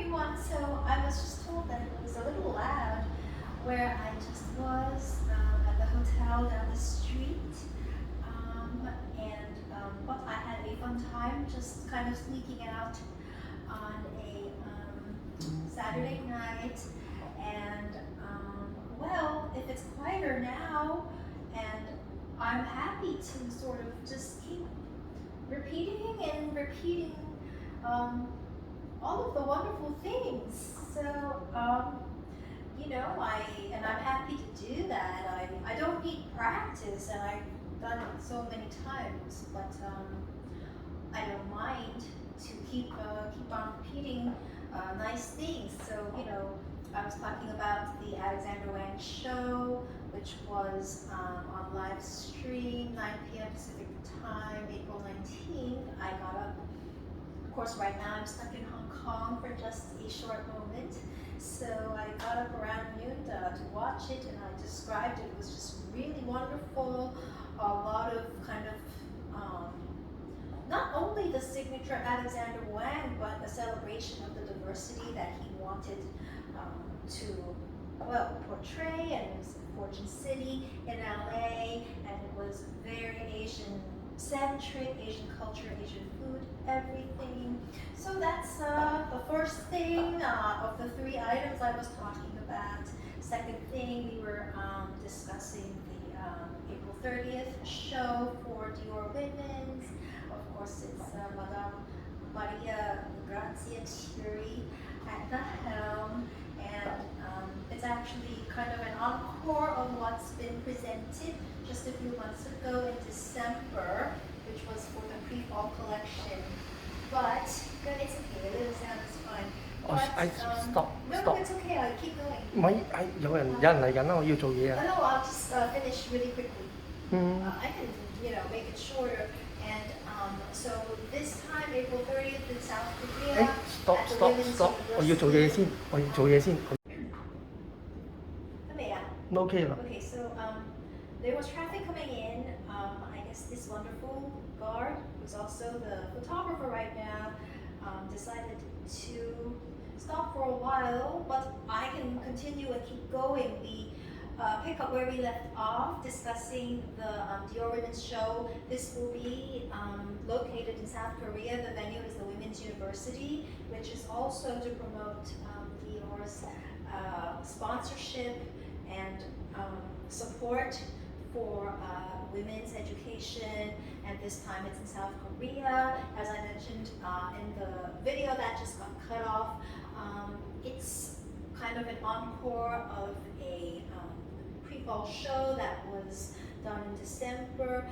everyone. So I was just told that it was a little loud where I just was at the hotel down the street. But I had a fun time just kind of sneaking out on a Saturday night. And well, if it's quieter now, and I'm happy to sort of just keep repeating and repeating all of the wonderful things. So, I'm happy to do that. I don't need practice, and I've done it so many times, but I don't mind to keep on repeating nice things. So, I was talking about the Alexander Wang show, which was on live stream, 9 p.m. Pacific time, April 19th. I got up. Of course, right now I'm stuck in Hong Kong for just a short moment. So I got up around noon to watch it, and I described it. It was just really wonderful. A lot of kind of not only the signature Alexander Wang, but a celebration of the diversity that he wanted to portray. And it was Fortune City in LA, and it was very Asian centric, Asian culture, Asian food, everything. So that's the first thing of the 3 items I was talking about. Second thing, we were discussing the April 30th show for Dior Women's. Of course, it's Madame Maria Grazia Chiuri at the helm, and it's actually kind of an encore of what's been presented just a few months ago in December, which was for the pre-fall collection. But it's okay, the little sound is fine. Stop. No, it's okay, I'll keep going. 唔係，有人嚟緊啦，我要做嘢啊。No, I'll just finish really quickly. I can, make it shorter. And so this time, April 30th in South Korea. Stop！ 我要做嘢先，OK 啦。Okay, so there was traffic coming in. I guess this wonderful guard, who's also the photographer right now, decided to stop for a while, but I can continue and keep going. We pick up where we left off, discussing the Dior Women's Show. This will be located in South Korea. The venue is the Women's University, which is also to promote Dior's sponsorship and support for women's education, and this time it's in South Korea. As I mentioned in the video that just got cut off, it's kind of an encore of a pre-fall show that was done in December.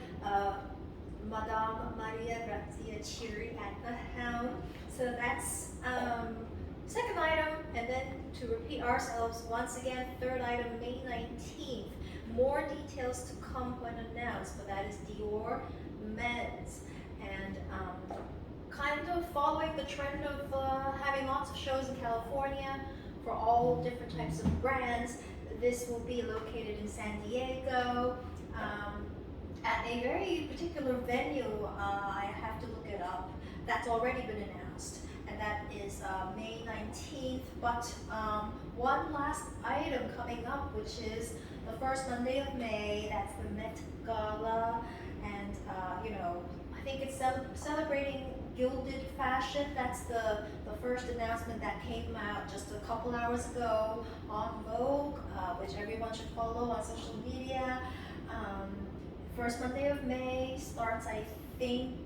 Madame Maria Grazia Chiuri at the helm. So that's second item, and then to repeat ourselves once again, third item, May 19th. More details to come when announced, but that is Dior Men's. And kind of following the trend of having lots of shows in California for all different types of brands, this will be located in San Diego at a very particular venue. I have to look it up. That's already been announced, and that is May 19th. But one last item coming up, which is the first Monday of May. That's the Met Gala, and I think it's celebrating gilded fashion. That's the first announcement that came out just a couple hours ago on Vogue, which everyone should follow on social media. First Monday of May starts, I think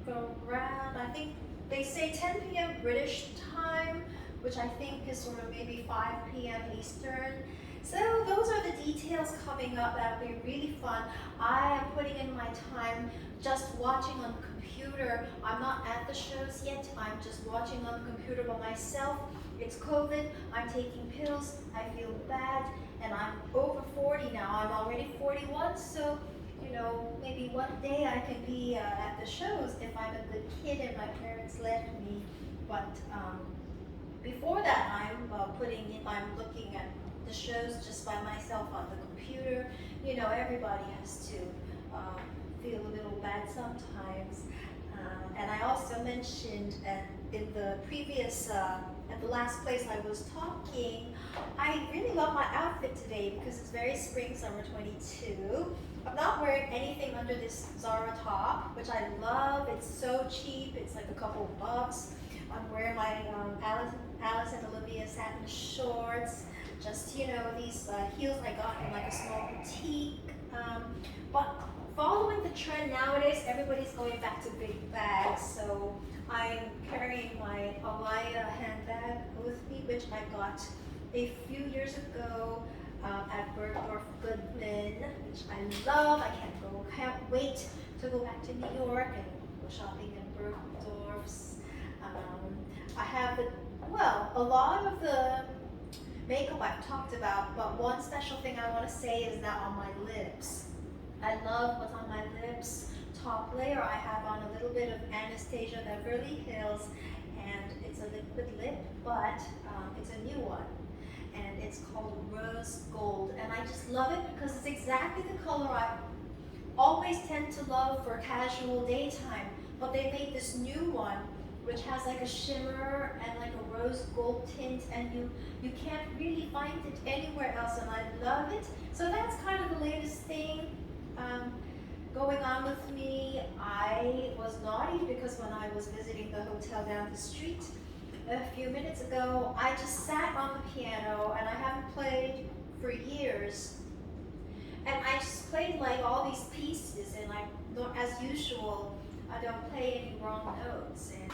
they say 10 p.m. British time, which I think is sort of maybe 5 p.m. Eastern. So those are the details coming up. That'll be really fun. I am putting in my time just watching on the computer. I'm not at the shows yet. I'm just watching on the computer by myself. It's COVID. I'm taking pills. I feel bad, and I'm over 40 now. I'm already 41, so maybe one day I can be at the shows if I'm a good kid and my parents let me. But before that, I'm looking at the shows just by myself on the computer. Everybody has to feel a little bad sometimes. And I also mentioned in the previous, at the last place I was talking, I really love my outfit today because it's very spring summer 22. I'm not wearing anything under this Zara top, which I love. It's so cheap. It's like a couple of bucks. I'm wearing my Alice and Olivia satin shorts. Just, these heels I got from like a small boutique. But following the trend nowadays, everybody's going back to big bags. So I'm carrying my Alaya handbag with me, which I got a few years ago at Bergdorf Goodman, which I love. Can't wait to go back to New York and go shopping in Bergdorf's. I have a lot of the makeup I've talked about, but one special thing I want to say is that on my lips. I love what's on my lips. Top layer, I have on a little bit of Anastasia Beverly Hills, and it's a liquid lip, but it's a new one. And it's called Rose Gold, and I just love it because it's exactly the color I always tend to love for casual daytime. But they made this new one, which has like a shimmer and like a rose gold tint, and you can't really find it anywhere else, and I love it. So that's kind of the latest thing going on with me. I was naughty because when I was visiting the hotel down the street a few minutes ago, I just sat on the piano, and I haven't played for years. And I just played like all these pieces, and as usual, I don't play any wrong notes. And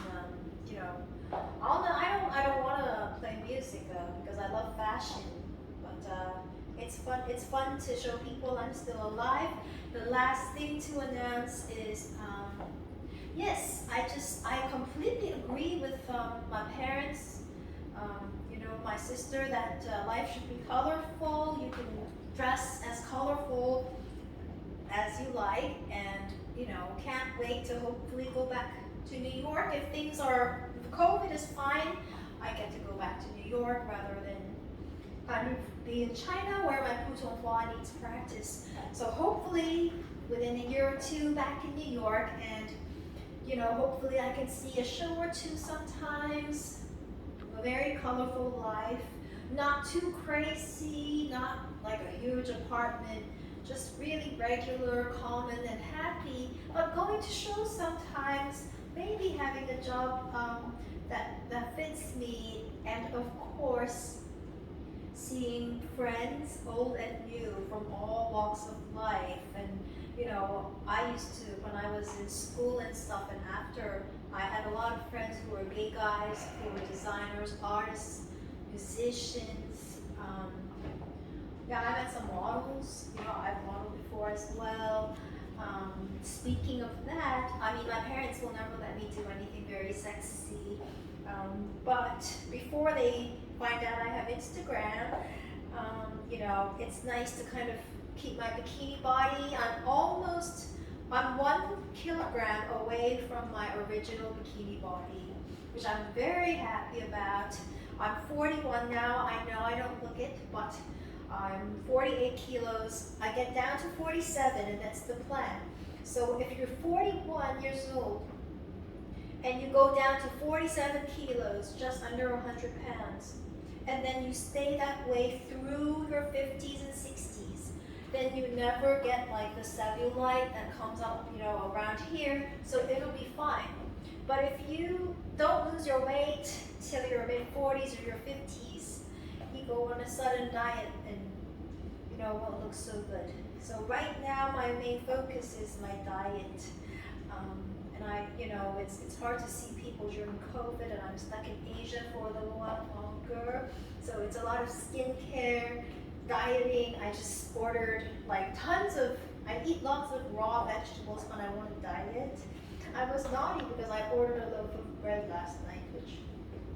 I don't want to play music because I love fashion, but it's fun. It's fun to show people I'm still alive. The last thing to announce is, yes, I completely agree with my parents. My sister, that life should be colorful. You can dress as colorful as you like, and can't wait to hopefully go back to New York. If COVID is fine, I get to go back to New York rather than be in China where my Putonghua needs practice. So hopefully within a year or two back in New York, and hopefully I can see a show or two sometimes. A very colorful life, not too crazy, not like a huge apartment, just really regular, common, and happy, but going to shows sometimes, maybe having a job that fits me, and of course, seeing friends, old and new, from all walks of life. And I used to, when I was in school and stuff, and after, I had a lot of friends who were gay guys, who were designers, artists, musicians. I met some models. I've modeled before as well. Speaking of that, my parents will never let me do anything very sexy. But before they find out I have Instagram, it's nice to kind of keep my bikini body. I'm 1 kilogram away from my original bikini body, which I'm very happy about. I'm 41 now. I know I don't look it, but I'm 48 kilos. I get down to 47, and that's the plan. So if you're 41 years old and you go down to 47 kilos, just under 100 pounds, and then you stay that way through your 50s and 60s, then you never get like the cellulite that comes up, around here, so it'll be fine. But if you don't lose your weight till your mid-40s or your 50s, you go on a sudden diet and won't look so good. So right now my main focus is my diet. And it's hard to see people during COVID, and I'm stuck in Asia for a little while longer. So it's a lot of skincare, dieting. I just ordered I eat lots of raw vegetables when I want to diet. I was naughty because I ordered a loaf of bread last night, which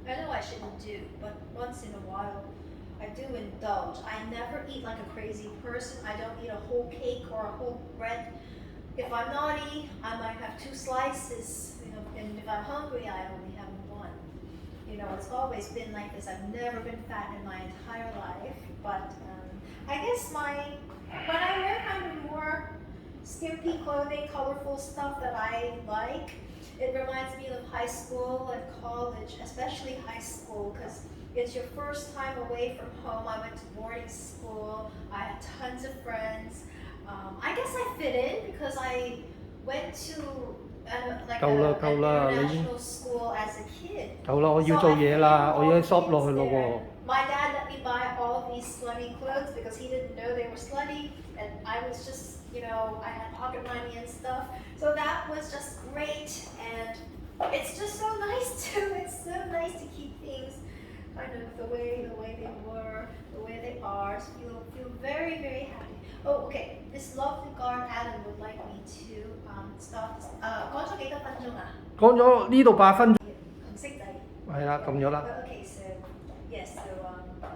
I know I shouldn't do, but once in a while I do indulge. I never eat like a crazy person. I don't eat a whole cake or a whole bread. If I'm naughty, I might have 2 slices, and if I'm hungry, I only have 1. It's always been like this. I've never been fat in my entire life, but I guess when I wear kind of more skimpy clothing, colorful stuff that I like, It reminds me of high school and college, especially high school, because it's your first time away from home. I went to boarding school. I had tons of friends. I guess I fit in because I went to like an international school as a kid. 夠啦，我要 So 做 I 嘢 fit 啦， in 我 all 要 the shop 落 kids 去咯 there. 喎。My dad let me buy all these slutty clothes because he didn't know they were slutty, and I was just, I had pocket money and stuff. So that was just great, and it's just so nice it's so nice to keep things kind of the way they were, the way they are. So feel very, very happy. Oh, okay. This lovely guard Adam would like me to start. 講咗幾多分鐘啊？講咗呢度8分鐘。紅色仔。係啦，撳咗啦。Okay, so yes, so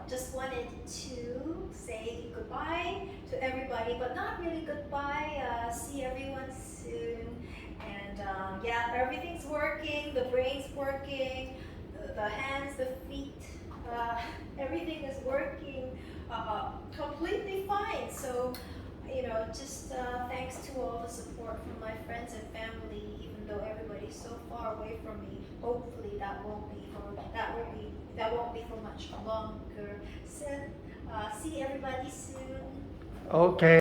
just wanted to say goodbye to everybody, but not really goodbye. See everyone soon, and yeah, everything's working. The brain's working, the hands, the feet, everything is working completely fine. So, just thanks to all the support from my friends and family. Even though everybody's so far away from me, hopefully that won't be for much longer. So, see everybody soon. OK。